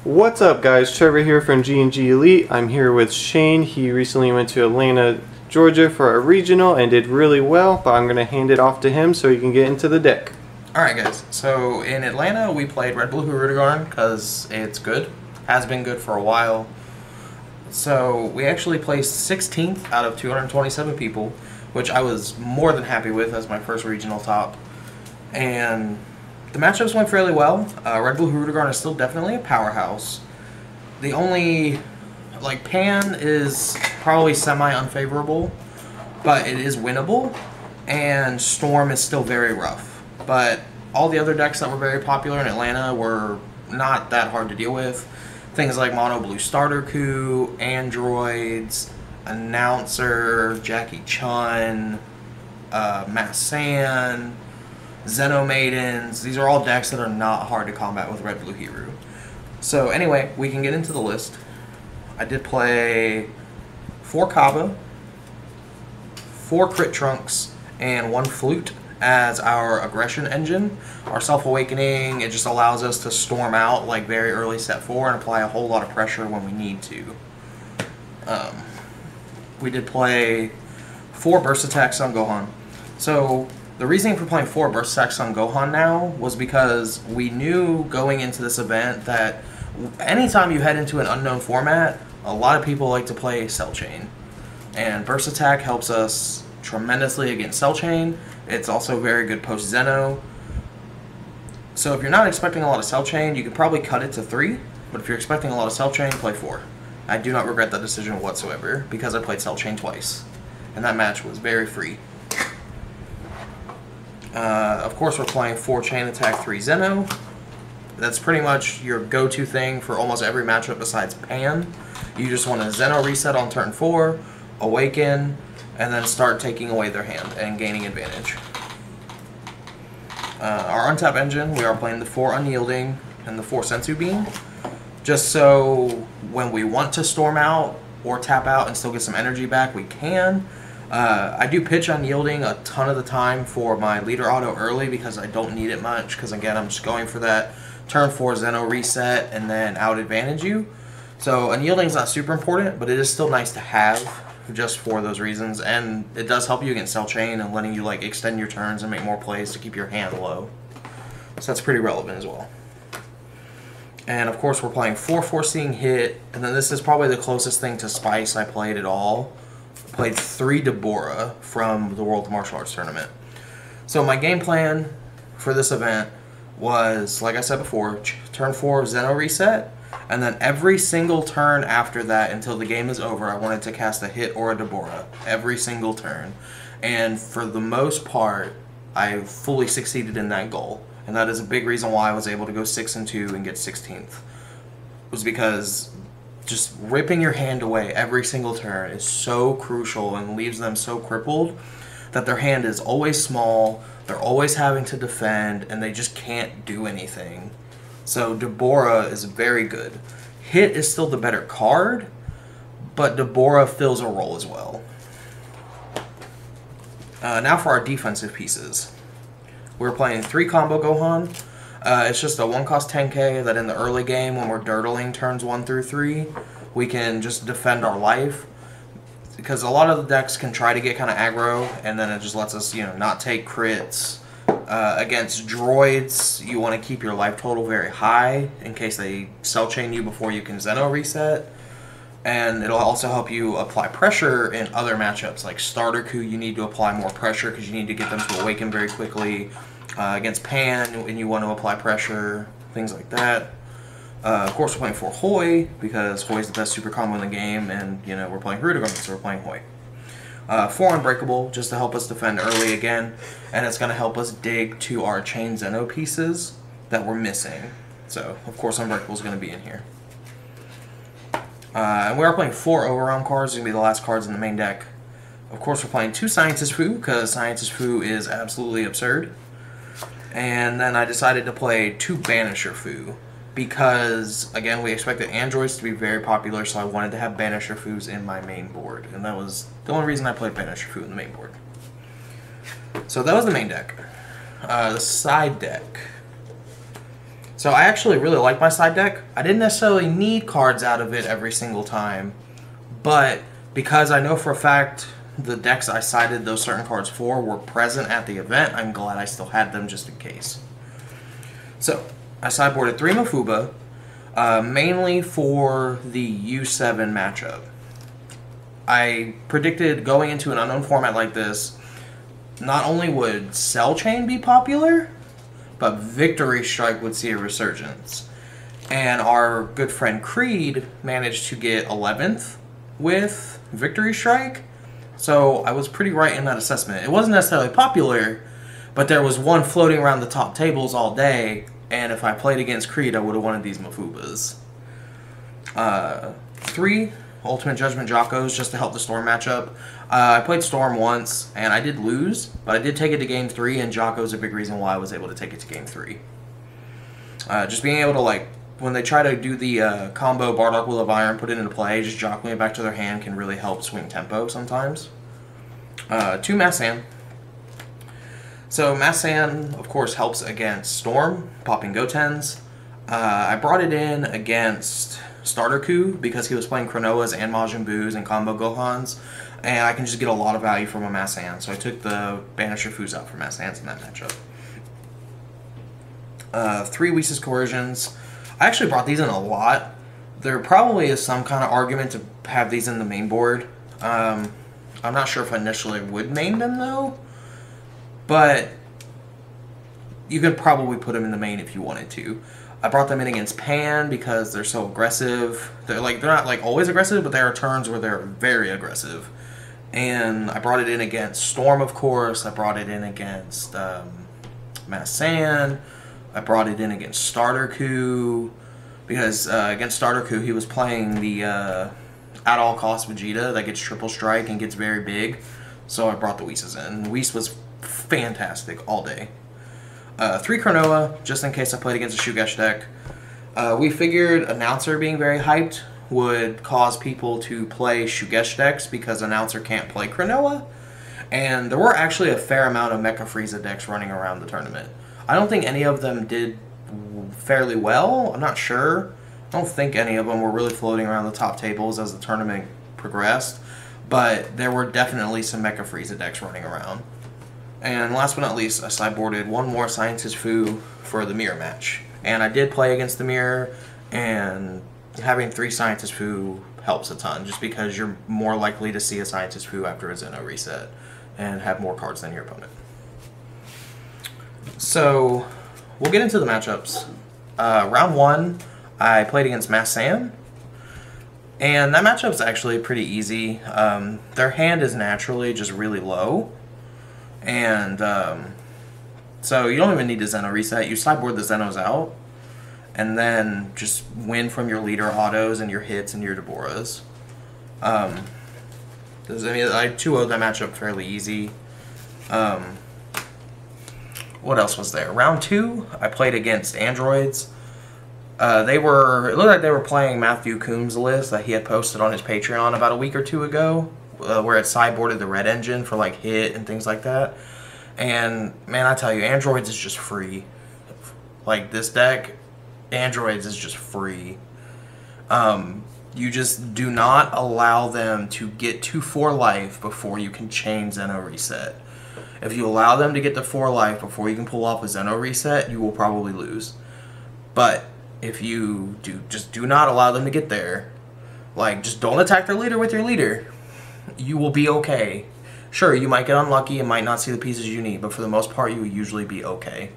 What's up, guys? Trevor here from G&G Elite. I'm here with Shane. He recently went to Atlanta, Georgia for a regional and did really well, but I'm going to hand it off to him so he can get into the deck. Alright guys, so in Atlanta we played Red Blue Hirudegarn because it's good. Has been good for a while. So we actually placed 16th out of 227 people, which I was more than happy with as my first regional top. And the matchups went fairly well. Red Blue Hirudegarn is still definitely a powerhouse. The only, Pan is probably semi-unfavorable, but it is winnable. And Storm is still very rough. But all the other decks that were very popular in Atlanta were not that hard to deal with. Things like Mono Blue Starter Coup, Androids, Announcer, Jackie Chun, Massan, Xeno Maidens. These are all decks that are not hard to combat with Red Blue Hiru. So anyway, we can get into the list. I did play 4 Kaba, 4 Crit Trunks, and 1 Flute as our aggression engine. Our Self-Awakening, it just allows us to storm out like very early set 4 and apply a whole lot of pressure when we need to. We did play 4 burst attacks on Gohan. So the reasoning for playing 4 burst attacks on Gohan now was because we knew going into this event that anytime you head into an unknown format, a lot of people like to play Cell Chain. And burst attack helps us tremendously against Cell Chain. It's also very good post-Xeno. So if you're not expecting a lot of Cell Chain, you could probably cut it to 3. But if you're expecting a lot of Cell Chain, play 4. I do not regret that decision whatsoever, because I played Cell Chain twice. And that match was very free. Of course, we're playing 4 Chain Attack, 3 Xeno. That's pretty much your go-to thing for almost every matchup besides Pan. You just want to Xeno reset on turn 4, Awaken, and then start taking away their hand and gaining advantage. Our untap engine, we are playing the 4 Unyielding and the 4 Sensu Beam, just so when we want to storm out or tap out and still get some energy back, we can. I do pitch Unyielding a ton of the time for my leader auto early because I don't need it much, because again, I'm just going for that turn 4 Xeno reset and then out advantage you. So Unyielding is not super important, but it is still nice to have, just for those reasons, and it does help you against Cell Chain and letting you extend your turns and make more plays to keep your hand low. So that's pretty relevant as well. And of course we're playing 4 Foreseeing Hit, and then this is probably the closest thing to Spice I played at all. Played 3 Deborah from the World Martial Arts Tournament. So my game plan for this event was, like I said before, turn 4 Xeno reset, and then every single turn after that until the game is over, I wanted to cast a hit or a Deborah every single turn. And for the most part, I fully succeeded in that goal. And that is a big reason why I was able to go 6-2 and get 16th. Was because just ripping your hand away every single turn is so crucial and leaves them so crippled that their hand is always small, they're always having to defend, and they just can't do anything. So Deborah is very good. Hit is still the better card, but Deborah fills a role as well. Now for our defensive pieces. We're playing 3 Combo Gohan. It's just a 1-cost 10k that in the early game when we're dirtling turns 1 through 3, we can just defend our life. Because a lot of the decks can try to get kind of aggro, and then it just lets us, not take crits. Against droids, you want to keep your life total very high in case they Cell Chain you before you can Xeno reset. And it'll also help you apply pressure in other matchups. Like Starter Coup, you need to apply more pressure because you need to get them to awaken very quickly. Against Pan, and you want to apply pressure, things like that. Of course, we're playing 4 Hoi, because Hoi is the best super combo in the game, and, we're playing Hirudegarn, so we're playing Hoi. 4 Unbreakable, just to help us defend early again, and it's going to help us dig to our Chain Xeno pieces that we're missing. So, of course, Unbreakable is going to be in here. And we are playing 4 Overwhelm cards, going to be the last cards in the main deck. Of course, we're playing 2 Scientist Fu, because Scientist Fu is absolutely absurd. And then I decided to play 2 Banisher Fu, because, again, we expected androids to be very popular, so I wanted to have Banisher Fus in my main board. And that was the only reason I played Banisher Fu in the main board. So that was the main deck. The side deck. So I actually really like my side deck. I didn't necessarily need cards out of it every single time, but because I know for a fact the decks I sided those certain cards for were present at the event, I'm glad I still had them just in case. So I sideboarded 3 Mafuba, mainly for the U7 matchup. I predicted going into an unknown format like this, not only would Cell Chain be popular, but Victory Strike would see a resurgence. And our good friend Creed managed to get 11th with Victory Strike, so I was pretty right in that assessment. It wasn't necessarily popular, but there was one floating around the top tables all day, and if I played against Creed, I would have wanted these Mafubas. 3 Ultimate Judgment Jockos just to help the Storm matchup. I played Storm once, and I did lose, but I did take it to Game 3, and Jocko's a big reason why I was able to take it to Game 3. Just being able to, like, when they try to do the combo Bardock Will of Iron, put it into play, just jocking it back to their hand can really help swing tempo sometimes. 2 Massan. So Massan, of course, helps against Storm, popping Gotenks. I brought it in against Starter Coup because he was playing Cronoas and Majin Boos and combo Gohans, and I can just get a lot of value from a Massan, so I took the Banisher Foos out for Massans in that matchup. 3 Whis' Coercions. I actually brought these in a lot. There probably is some kind of argument to have these in the main board. I'm not sure if I initially would main them though, but you could probably put them in the main if you wanted to. I brought them in against Pan because they're so aggressive. They're not like always aggressive, but there are turns where they're very aggressive. And I brought it in against Storm, of course. I brought it in against Massan. I brought it in against Starter Coup because against Starter Coup he was playing the at all cost Vegeta that gets triple strike and gets very big. So I brought the Whis in. Whis was fantastic all day. 3 Cronoa, just in case I played against a Shugesh deck. We figured Announcer being very hyped would cause people to play Shugesh decks because Announcer can't play Cronoa. And there were actually a fair amount of Mecha Frieza decks running around the tournament. I don't think any of them did fairly well. I'm not sure. I don't think any of them were really floating around the top tables as the tournament progressed. But there were definitely some Mecha Frieza decks running around. And last but not least, I sideboarded 1 more Scientist Fu for the Mirror match. And I did play against the Mirror, and having 3 Scientist Fu helps a ton, just because you're more likely to see a Scientist Fu after a Zeno reset, and have more cards than your opponent. So, we'll get into the matchups. Round 1, I played against Massan, and that matchup's actually pretty easy. Their hand is naturally just really low. And so you don't even need to Zeno reset. You sideboard the Zenos out, and then just win from your leader autos and your hits and your Deborahs. I 2-0'd that matchup fairly easy. What else was there? Round 2, I played against Androids. It looked like they were playing Matthew Coombs' list that he had posted on his Patreon about a week or 2 ago. Where it sideboarded the red engine for like hit and things like that. And man, I tell you, Androids is just free. Like this deck, Androids is just free. You just do not allow them to get to 4 life before you can chain Zeno reset. If you allow them to get to 4 life before you can pull off a Zeno reset, you will probably lose. But if you just do not allow them to get there, like just don't attack their leader with your leader. You will be okay. Sure, you might get unlucky and might not see the pieces you need, but for the most part, you will usually be okay.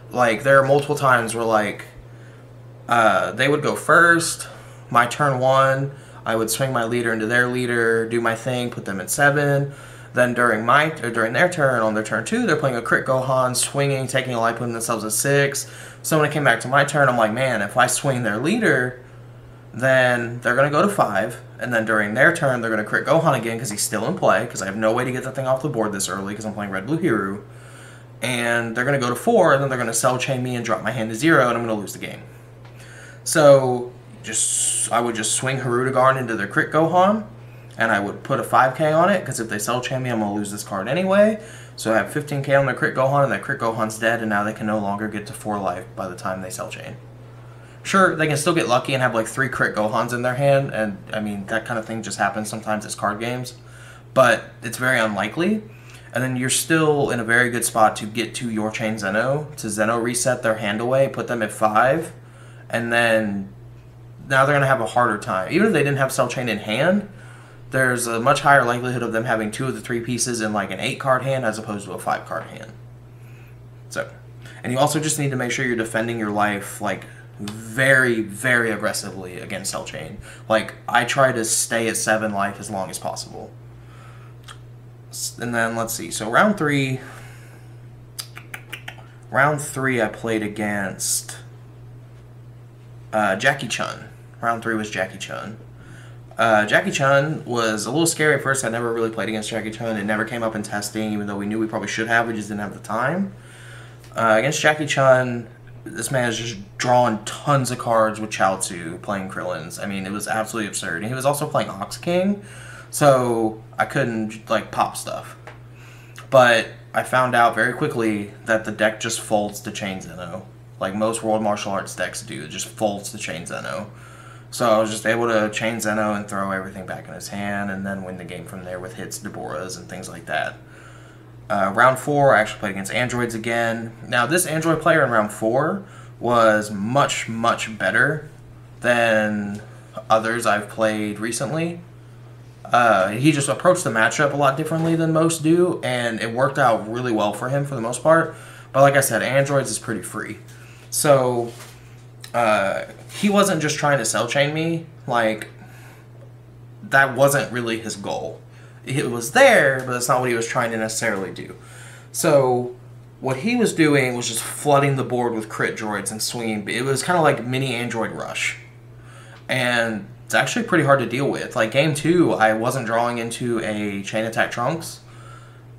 Like, there are multiple times where, like, they would go first, my turn 1, I would swing my leader into their leader, do my thing, put them at 7, then during their turn, on their turn 2, they're playing a crit Gohan, swinging, taking a life, putting themselves at 6. So when it came back to my turn, I'm like, man, if I swing their leader, then they're going to go to 5, and then during their turn, they're going to crit Gohan again because he's still in play, because I have no way to get that thing off the board this early because I'm playing Red Blue Hero. And they're going to go to 4, and then they're going to Cell Chain me and drop my hand to 0, and I'm going to lose the game. So I would just swing Hirudegarn into their crit Gohan, and I would put a 5k on it, because if they cell chain me, I'm going to lose this card anyway. So I have 15k on their crit Gohan, and that crit Gohan's dead, and now they can no longer get to 4 life by the time they cell chain. Sure, they can still get lucky and have like 3 crit Gohans in their hand, and I mean, that kind of thing just happens sometimes as card games, but it's very unlikely. And then you're still in a very good spot to get to your chain Zeno, to Zeno reset their hand away, put them at 5, and then now they're going to have a harder time. Even if they didn't have cell chain in hand, there's a much higher likelihood of them having 2 of the 3 pieces in like an 8 card hand as opposed to a 5 card hand. So, and you also just need to make sure you're defending your life like very, very aggressively against cell chain. Like, I try to stay at 7 life as long as possible. And then, let's see, so round 3, I played against Jackie Chun. Round 3 was Jackie Chun. Jackie Chun was a little scary at first. I never really played against Jackie Chun. It never came up in testing, even though we knew we probably should have. We just didn't have the time. Against Jackie Chun, this man is just drawing tons of cards with Chaozu, playing Krillins. I mean, it was absolutely absurd. And he was also playing Ox King, so I couldn't, like, pop stuff. But I found out very quickly that the deck just folds to Chain Zeno. Like most World Martial Arts decks do, it just folds to Chain Zeno. So I was just able to Chain Zeno and throw everything back in his hand, and then win the game from there with hits, Deborahs, and things like that. Round 4, I actually played against Androids again. Now, this Android player in round 4 was much, much better than others I've played recently. He just approached the matchup a lot differently than most do, and it worked out really well for him for the most part. But like I said, Androids is pretty free. So, he wasn't just trying to cell chain me. Like, that wasn't really his goal. It was there, but it's not what he was trying to necessarily do. So, what he was doing was just flooding the board with crit droids and swinging. It was kind of like mini Android Rush. And it's actually pretty hard to deal with. Like, game 2, I wasn't drawing into a Chain Attack Trunks.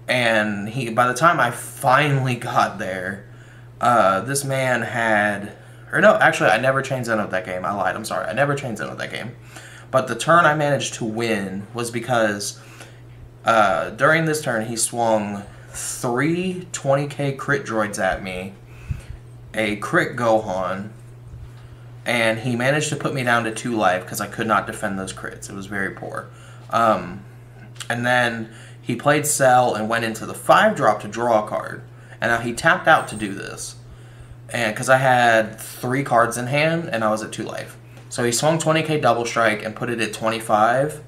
And by the time I finally got there, this man had... Or no, actually, I never Chain Zeno'd that game. I lied, I'm sorry. I never Chain Zeno'd that game. But the turn I managed to win was because during this turn, he swung 3 20k crit droids at me, a crit Gohan, and he managed to put me down to 2 life because I could not defend those crits. It was very poor. And then he played Cell and went into the 5-drop to draw a card. And now he tapped out to do this. And because I had 3 cards in hand and I was at 2 life. So he swung 20k double strike and put it at 25.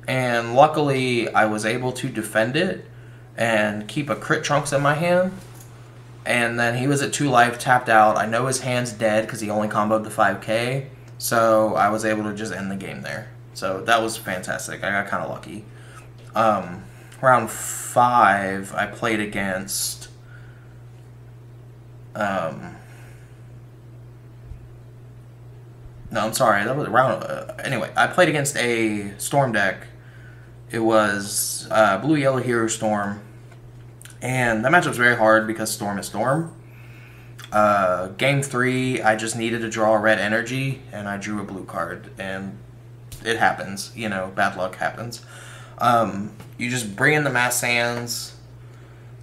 And luckily I was able to defend it and keep a crit Trunks in my hand. And then he was at 2 life, tapped out. I know his hand's dead because he only comboed the 5k. So I was able to just end the game there. So that was fantastic. I got kind of lucky. Round 5, I played against... No, I'm sorry. That was round... anyway, I played against a Storm deck. It was Blue Yellow Hero Storm. And that matchup's very hard because Storm is Storm. Game 3, I just needed to draw a red energy, and I drew a blue card. And it happens. You know, bad luck happens. You just bring in the Mass Sands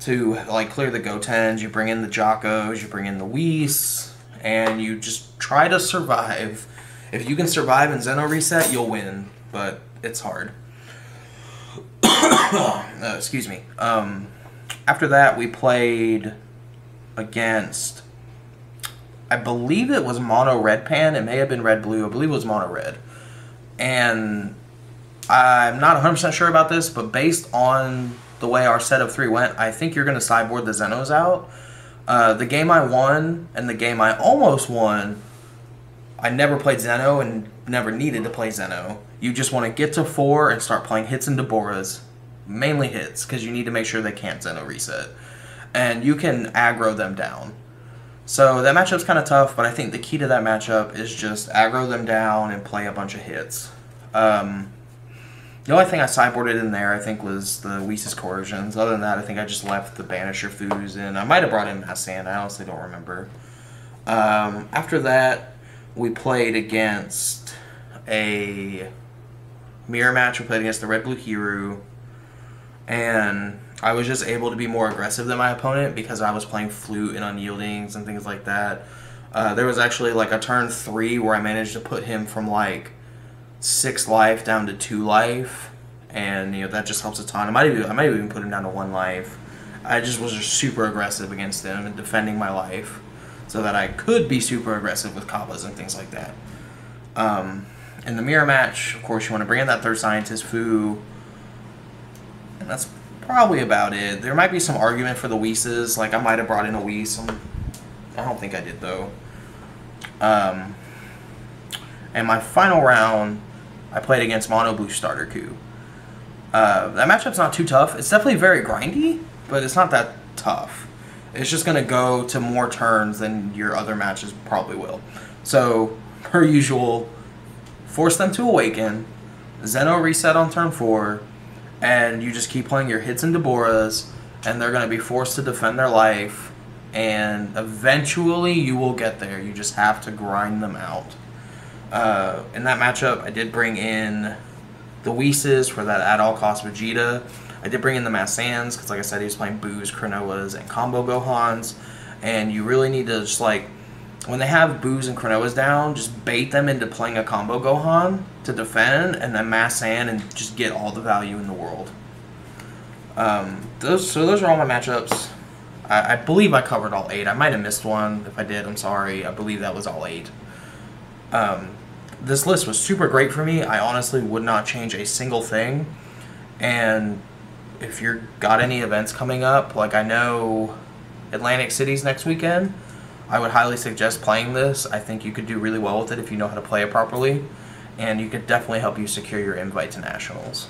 to, like, clear the Gotens. You bring in the Jocos. You bring in the Whis. And you just try to survive. If you can survive and Zeno reset, you'll win. But it's hard. Excuse me. After that, we played against... I believe it was Mono Red Pan. It may have been Red Blue. I believe it was Mono Red. And I'm not 100% sure about this, but based on the way our set of 3 went, I think you're going to sideboard the Zenos out. The game I won and the game I almost won, I never played Zeno and never needed to play Zeno. You just want to get to 4 and start playing hits and Deborahs. Mainly hits, because you need to make sure they can't Zeno reset. And you can aggro them down. So that matchup's kind of tough, but I think the key to that matchup is just aggro them down and play a bunch of hits. The only thing I sideboarded in there, I think, was the Whis' Coercions. Other than that, I think I just left the Banisher Foos in. I might have brought in Mass Sand. I honestly don't remember. After that, we played against a mirror match, we played against the Red Blue Hero, and I was just able to be more aggressive than my opponent because I was playing flute and unyieldings and things like that. There was actually like a turn 3 where I managed to put him from like 6 life down to 2 life, and that just helps a ton. I might even put him down to 1 life. I just was just super aggressive against him and defending my life so that I could be super aggressive with Kappas and things like that. In the mirror match, of course, you want to bring in that third scientist, Fu, and that's probably about it. There might be some argument for the Whis. Like, I might have brought in a Whis. I don't think I did, though. And my final round, I played against Mono Blue Starter Coup. That matchup's not too tough. It's definitely very grindy, but it's not that tough. It's just going to go to more turns than your other matches probably will. So, per usual, force them to awaken, Zeno reset on turn 4, and you just keep playing your hits and Deborahs, and they're going to be forced to defend their life, and eventually you will get there. You just have to grind them out. In that matchup, I did bring in the Whis for that at-all-cost Vegeta. I did bring in the Massans, because like I said, he was playing Boos, Cronoas, and Combo Gohans, and you really need to just, like, when they have Boos and Cronoas down, just bait them into playing a Combo Gohan to defend, and then Massan and just get all the value in the world. Those are all my matchups. I believe I covered all 8. I might have missed one. If I did, I'm sorry. I believe that was all 8. This list was super great for me. I honestly would not change a single thing. And if you've got any events coming up, like I know Atlantic City's next weekend, I would highly suggest playing this. I think you could do really well with it if you know how to play it properly. And you could definitely help you secure your invite to Nationals.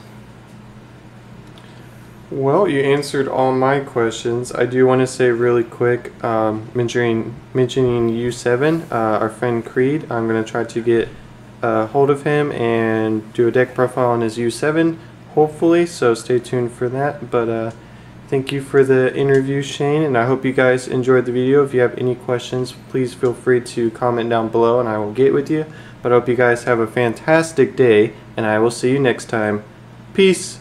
Well, you answered all my questions. I do want to say really quick, mentioning U7, our friend Creed, I'm going to try to get a hold of him and do a deck profile on his U7, hopefully, so stay tuned for that. But thank you for the interview, Shane, and I hope you guys enjoyed the video. If you have any questions, please feel free to comment down below and I will get with you. But I hope you guys have a fantastic day, and I will see you next time. Peace!